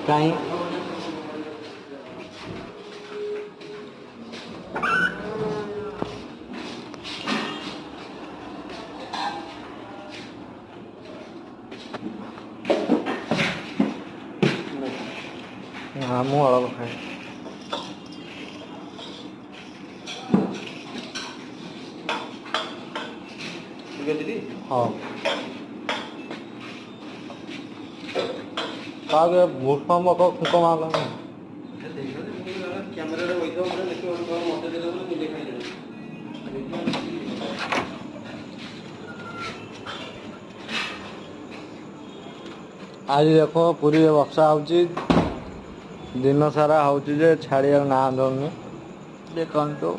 कहीं हाँ मुँह अलग खाए हाँ आगे भूस्म को फुक मारला कैमरा वैसा मतलब देखो मत दे दो नहीं दिखाई दे आज देखो पूरी वर्षा होची दिन सारा होची जे छाड़िया ना धरनी देखो तो